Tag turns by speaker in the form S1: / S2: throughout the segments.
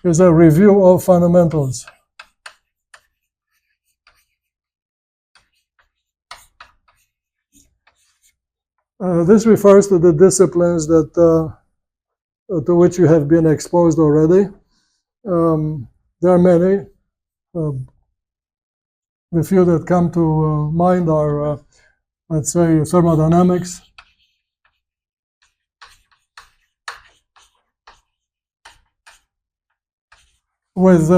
S1: is a review of fundamentals. This refers to the disciplines that to which you have been exposed already. There are many. The few that come to mind are, let's say, thermodynamics, with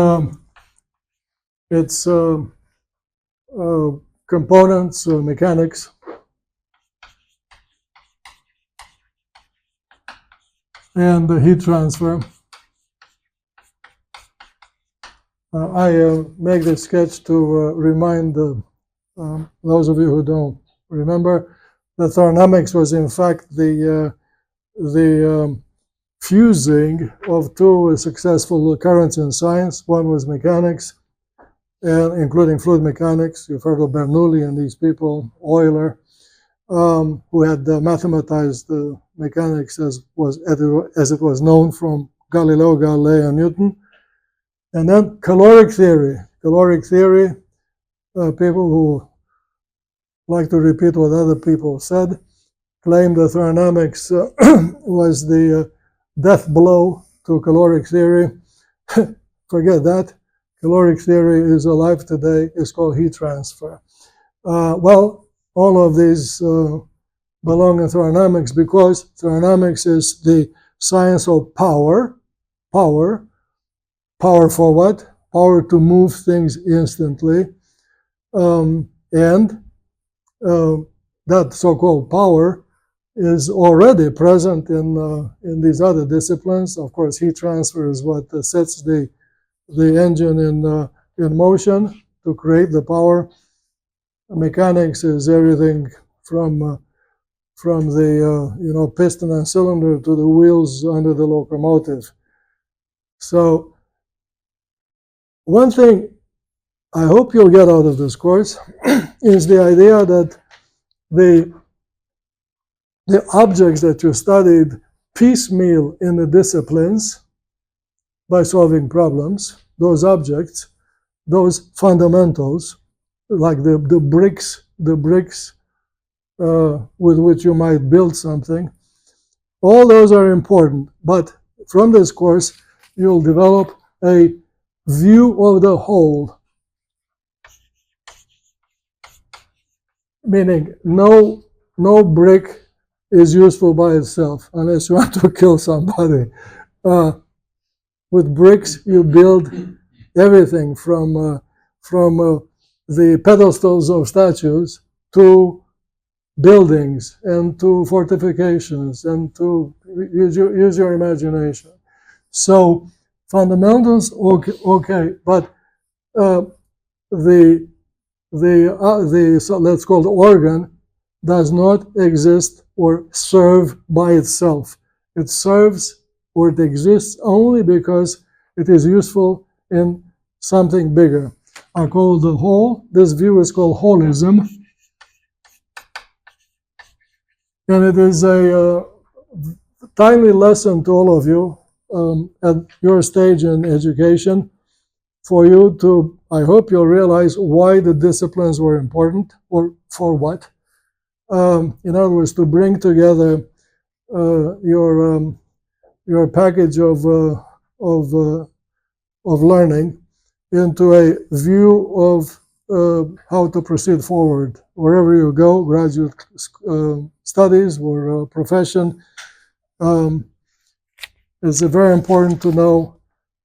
S1: its components, mechanics, and the heat transfer. I make this sketch to remind those of you who don't remember that thermodynamics was in fact the fusing of two successful currents in science. One was mechanics, and including fluid mechanics. You've heard of Bernoulli and these people, Euler, who had mathematized mechanics as it was known from Galileo Galilei and Newton. And then caloric theory. Caloric theory, people who like to repeat what other people said, claim that thermodynamics was the death blow to caloric theory. Forget that. Caloric theory is alive today. It's called heat transfer. Well, all of these belong in thermodynamics because thermodynamics is the science of power. Power for what? Power to move things instantly. And that so-called power is already present in these other disciplines. Of course, heat transfer is what sets the engine in motion to create the power. Mechanics is everything from the piston and cylinder to the wheels under the locomotive. So one thing I hope you'll get out of this course is the idea that the objects that you studied piecemeal in the disciplines by solving problems, those objects, those fundamentals, like the bricks with which you might build something, all those are important. But from this course, you'll develop a view of the whole, meaning no brick is useful by itself unless you want to kill somebody. With bricks, you build everything from the pedestals of statues to buildings and to fortifications and to use your imagination. So fundamentals, okay, but the so let's call it organ does not exist or serve by itself. It serves or it exists only because it is useful in something bigger. I call the whole. This view is called holism, and it is a timely lesson to all of you at your stage in education, for you to, I hope you'll realize why the disciplines were important, or for what. In other words, to bring together your package of learning into a view of how to proceed forward wherever you go, graduate studies or profession. It's very important to know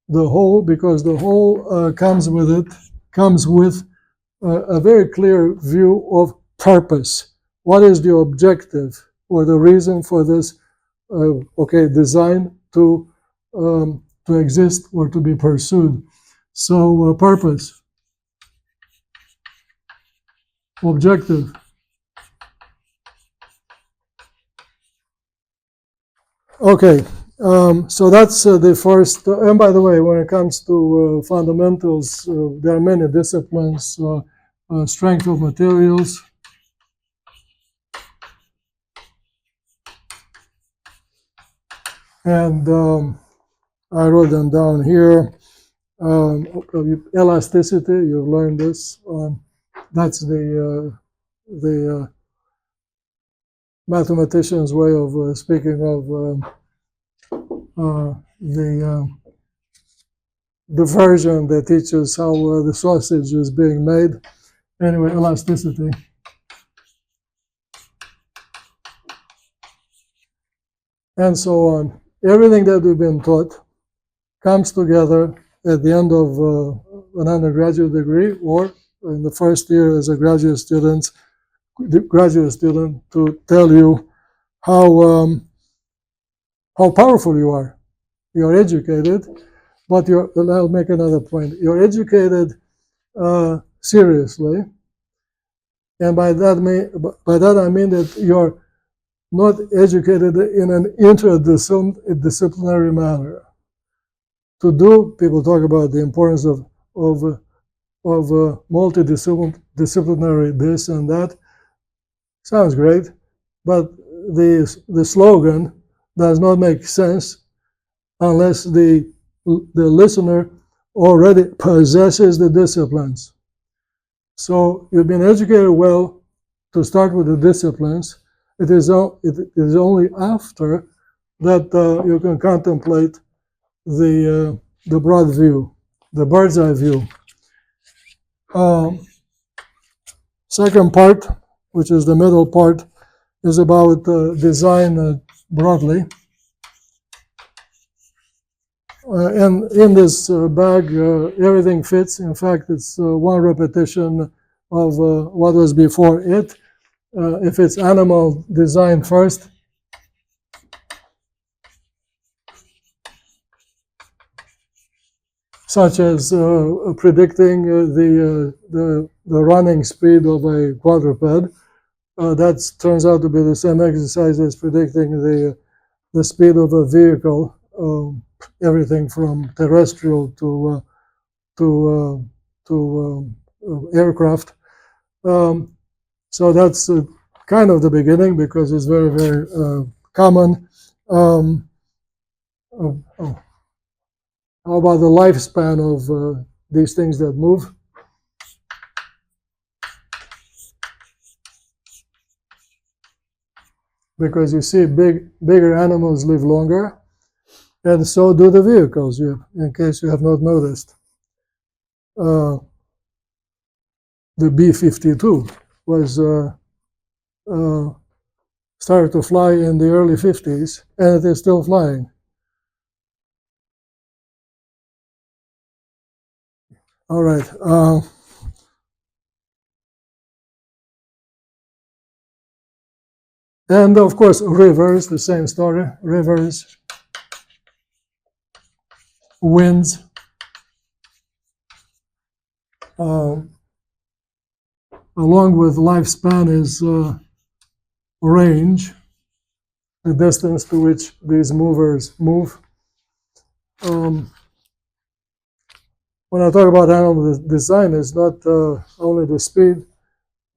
S1: the whole, because the whole comes with a very clear view of purpose. What is the objective or the reason for this design to exist or to be pursued? So purpose, objective. Okay, so that's the first. And by the way, when it comes to fundamentals, there are many disciplines. Strength of materials, and I wrote them down here. Elasticity, you've learned this. That's the mathematician's way of speaking of the version that teaches how the sausage is being made. Anyway, elasticity. And so on. Everything that we've been taught comes together at the end of an undergraduate degree or in the first year as a graduate student to tell you how powerful you are. You're educated, but I'll make another point. You're educated seriously, and by that I mean that you're not educated in an interdisciplinary manner. People talk about the importance of multidisciplinary this and that. Sounds great, but the slogan does not make sense unless the listener already possesses the disciplines. So you've been educated well to start with the disciplines. It is only after that you can contemplate the broad view, the bird's eye view. Second part, which is the middle part, is about design broadly. And in this bag, everything fits. In fact, it's one repetition of what was before it. If it's animal design first, such as predicting the running speed of a quadruped, that turns out to be the same exercise as predicting the speed of a vehicle, everything from terrestrial to aircraft. So that's kind of the beginning because it's very, very common. How about the lifespan of these things that move? Because you see, bigger animals live longer, and so do the vehicles, in case you have not noticed. The B-52 was started to fly in the early 50s, and it is still flying. All right. And of course, rivers, the same story. Rivers, winds, along with lifespan is range, the distance to which these movers move. When I talk about animal design, it's not only the speed,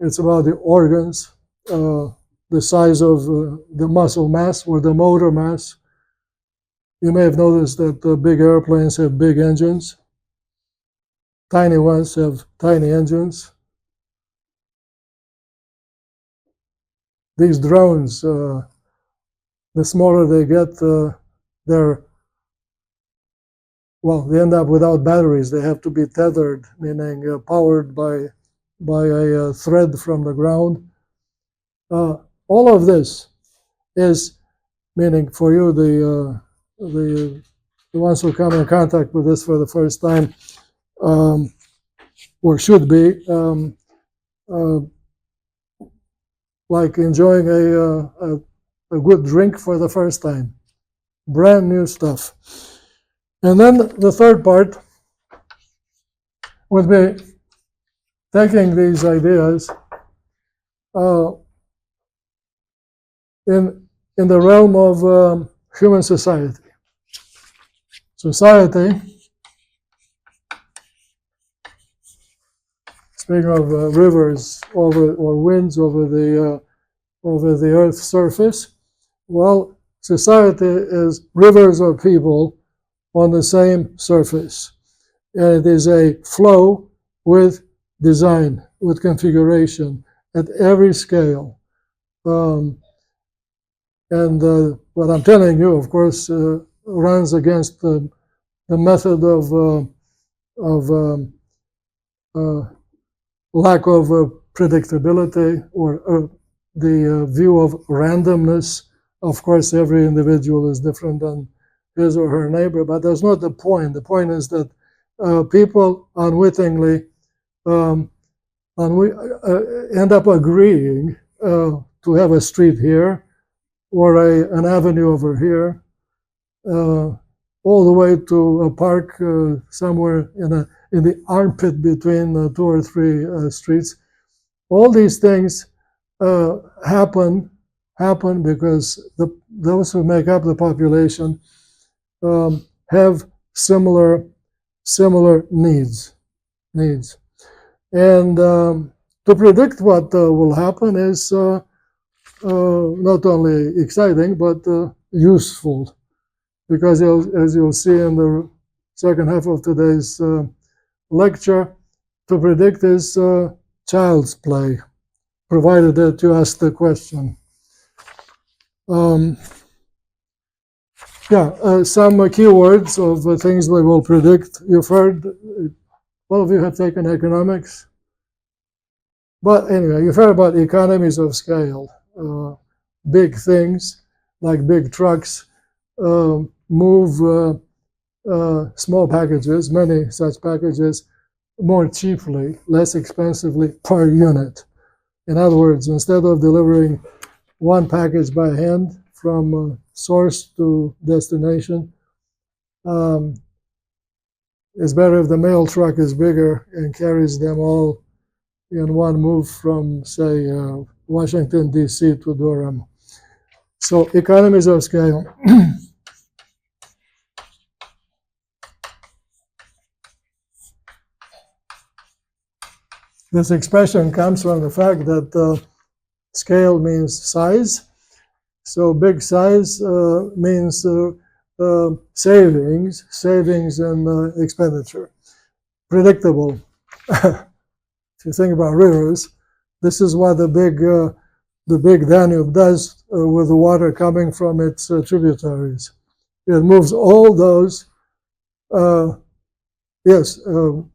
S1: it's about the organs, the size of the muscle mass or the motor mass. You may have noticed that big airplanes have big engines. Tiny ones have tiny engines. These drones, the smaller they get, they end up without batteries. They have to be tethered, meaning powered by a thread from the ground. All of this is, meaning for you, the ones who come in contact with this for the first time, or should be, like enjoying a good drink for the first time. Brand new stuff. And then the third part would be taking these ideas in the realm of human society. Society, speaking of rivers or winds over the Earth's surface, well, society is rivers of people on the same surface. And it is a flow with design, with configuration at every scale. And what I'm telling you, of course, runs against the method of lack of predictability or the view of randomness. Of course, every individual is different than his or her neighbor, but that's not the point. The point is that people unwittingly end up agreeing to have a street here or an avenue over here, all the way to a park somewhere in the armpit between 2 or 3 streets. All these things happen because those who make up the population have similar needs. And to predict what will happen is not only exciting, but useful. Because as you'll see in the second half of today's lecture, to predict is child's play, provided that you ask the question. Some keywords of things we will predict. You've heard, all of you have taken economics. But anyway, you've heard about economies of scale. Big things, like big trucks, move small packages, many such packages, more cheaply, less expensively per unit. In other words, instead of delivering one package by hand from source to destination, it's better if the mail truck is bigger and carries them all in one move from, say, Washington, D.C. to Durham. So economies of scale. This expression comes from the fact that scale means size. So big size means savings and expenditure. Predictable. If you think about rivers, this is what the big Danube does with the water coming from its tributaries. It moves all those,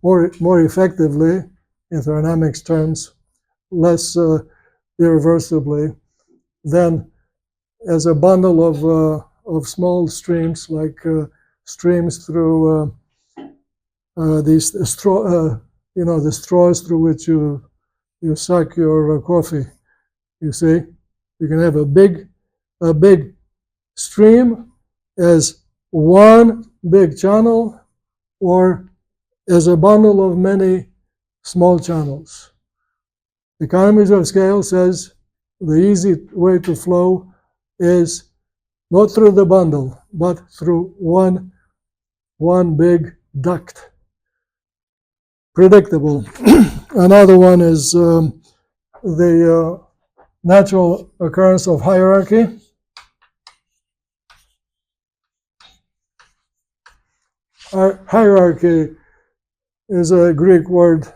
S1: more effectively, in thermodynamics terms, less irreversibly than as a bundle of small streams, like streams through these the straws through which you suck your coffee. You see, you can have a big stream as one big channel, or as a bundle of many small channels. Economies of scale says the easy way to flow is not through the bundle, but through one big duct. Predictable. Another one is the natural occurrence of hierarchy. Hierarchy is a Greek word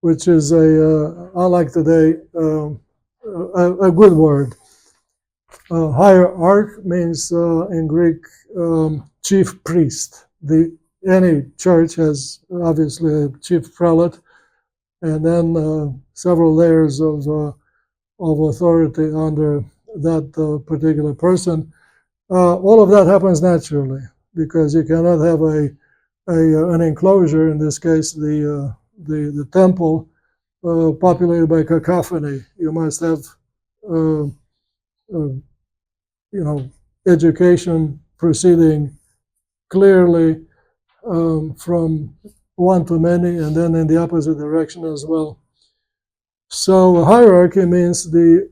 S1: which is unlike today, a good word. Hierarch means in Greek chief priest. Any church has obviously a chief prelate, and then several layers of authority under that particular person. All of that happens naturally because you cannot have an enclosure, in this case the temple, populated by cacophony. You must have education proceeding clearly from one to many, and then in the opposite direction as well. So hierarchy means the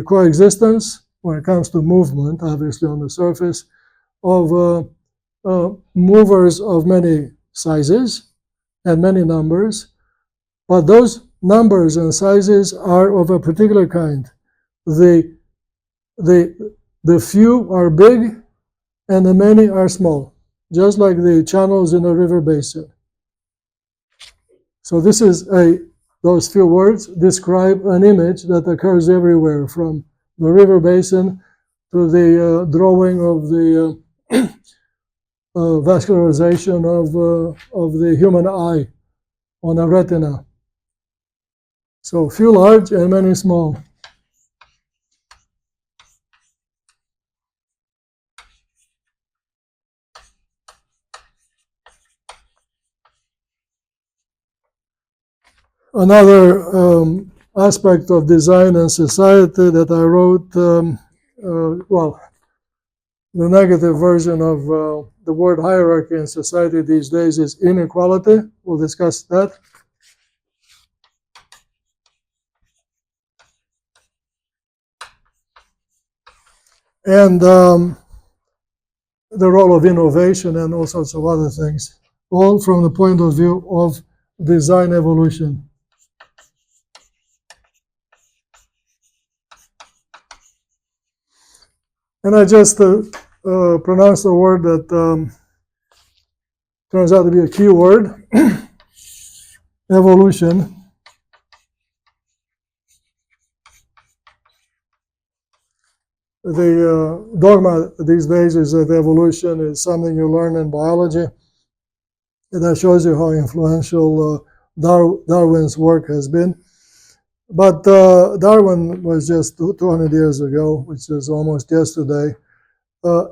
S1: coexistence, when it comes to movement, obviously on the surface, of movers of many sizes and many numbers, but those numbers and sizes are of a particular kind. The few are big and the many are small, just like the channels in a river basin. So this is those few words describe an image that occurs everywhere, from the river basin to the drawing of the vascularization of the human eye on a retina. So few large and many small. Another aspect of design and society that I wrote, well, the negative version of the word hierarchy in society these days is inequality. We'll discuss that. And the role of innovation and all sorts of other things, all from the point of view of design evolution. And I just pronounced a word that turns out to be a key word, evolution. The dogma these days is that evolution is something you learn in biology. And that shows you how influential Darwin's work has been. But Darwin was just 200 years ago, which is almost yesterday.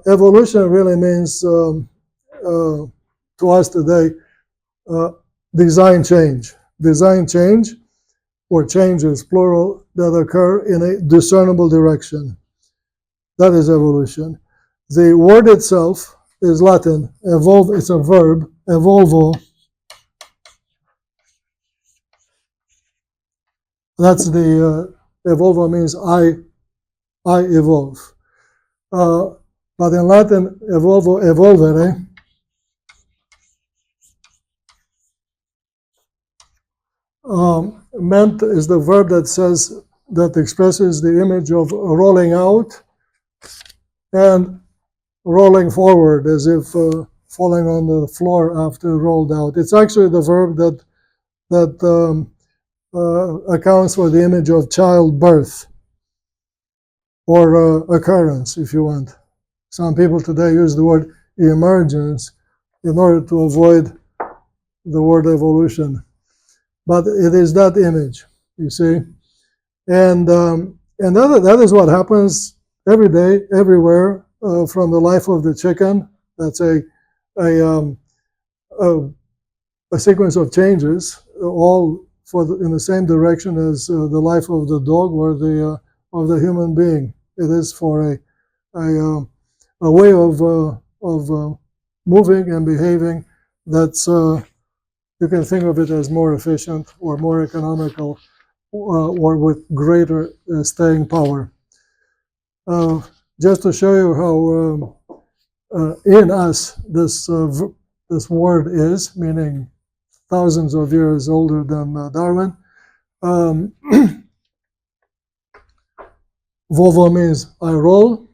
S1: Evolution really means, to us today, design change. Design change, or changes, plural, that occur in a discernible direction. That is evolution. The word itself is Latin. Evolve, it's a verb, evolvo. That's the, evolvo means I evolve. But in Latin, evolvo, evolvere, meant is the verb that expresses the image of rolling out and rolling forward, as if falling on the floor after rolled out. It's actually the verb that accounts for the image of childbirth, or occurrence, if you want. Some people today use the word emergence in order to avoid the word evolution. But it is that image, you see. And that is what happens every day, everywhere, from the life of the chicken. That's a sequence of changes, all in the same direction as the life of the dog or of the human being. It is for a way of moving and behaving that's you can think of it as more efficient or more economical, or with greater staying power. Just to show you how in us this word is, meaning thousands of years older than Darwin. Volvo means I roll.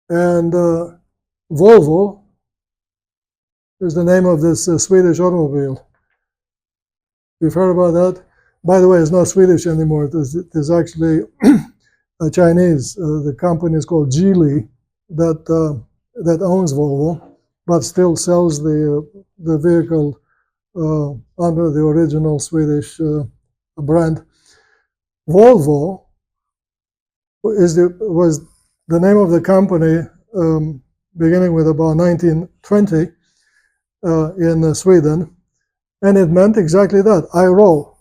S1: And Volvo is the name of this Swedish automobile. You've heard about that? By the way, it's not Swedish anymore. It is actually a Chinese. The company is called Geely that owns Volvo, but still sells the vehicle under the original Swedish brand. Volvo was the name of the company beginning with about 1920 in Sweden, and it meant exactly that, I roll.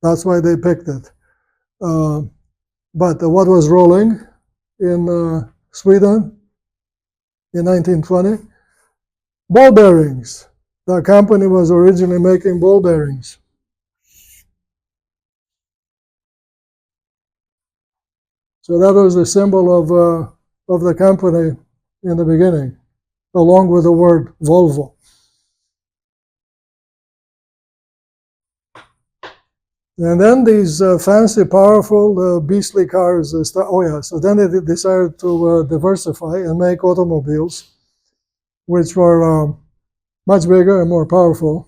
S1: That's why they picked it. But what was rolling in Sweden in 1920? Ball bearings. The company was originally making ball bearings. So that was the symbol of the company in the beginning, along with the word Volvo. And then these fancy, powerful, beastly cars start. Oh yeah, so then they decided to diversify and make automobiles, which were much bigger and more powerful.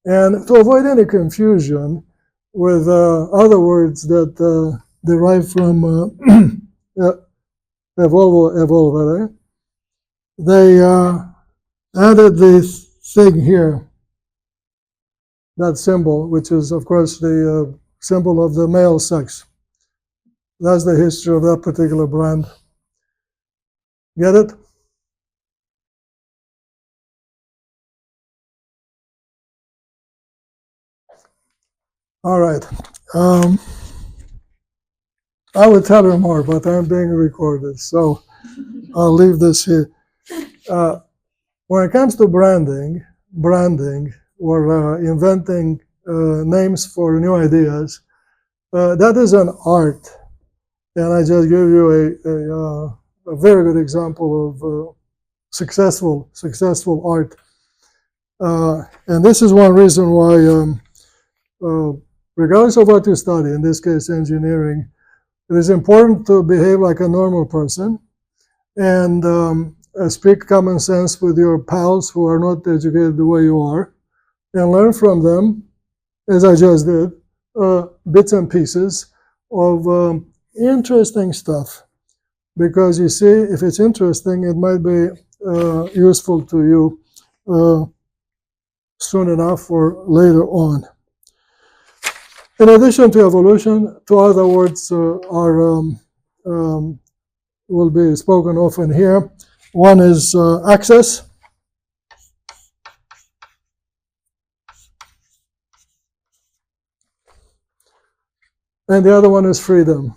S1: And to avoid any confusion with other words that derive from evolvere, they added this thing here, that symbol, which is, of course, the symbol of the male sex. That's the history of that particular brand. Get it? All right. I would tell you more, but I'm being recorded, so I'll leave this here. When it comes to branding or inventing names for new ideas, that is an art. And I just give you a very good example of successful art. And this is one reason why, regardless of what you study, in this case engineering, it is important to behave like a normal person and speak common sense with your pals who are not educated the way you are, and learn from them, as I just did, bits and pieces of interesting stuff. Because you see, if it's interesting, it might be useful to you soon enough or later on. In addition to evolution, two other words will be spoken often here. One is access. And the other one is freedom.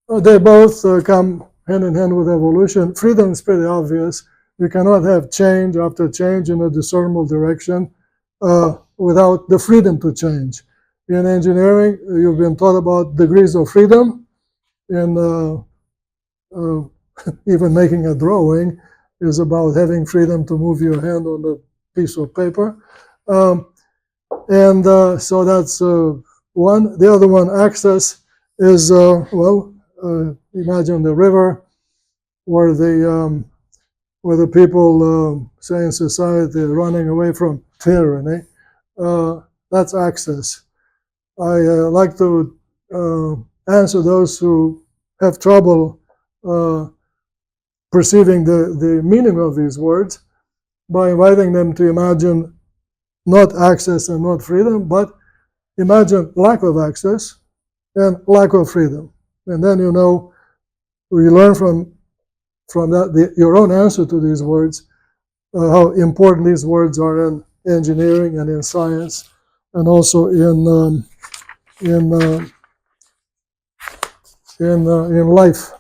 S1: They both come hand in hand with evolution. Freedom is pretty obvious. You cannot have change after change in a discernible direction without the freedom to change. In engineering, you've been taught about degrees of freedom. In even making a drawing is about having freedom to move your hand on the piece of paper. So that's one. The other one, access, is, imagine the river where the people, say in society, are running away from tyranny. That's access. I like to answer those who have trouble perceiving the meaning of these words by inviting them to imagine not access and not freedom, but imagine lack of access and lack of freedom. And then you learn from that your own answer to these words, how important these words are in engineering and in science, and also in life.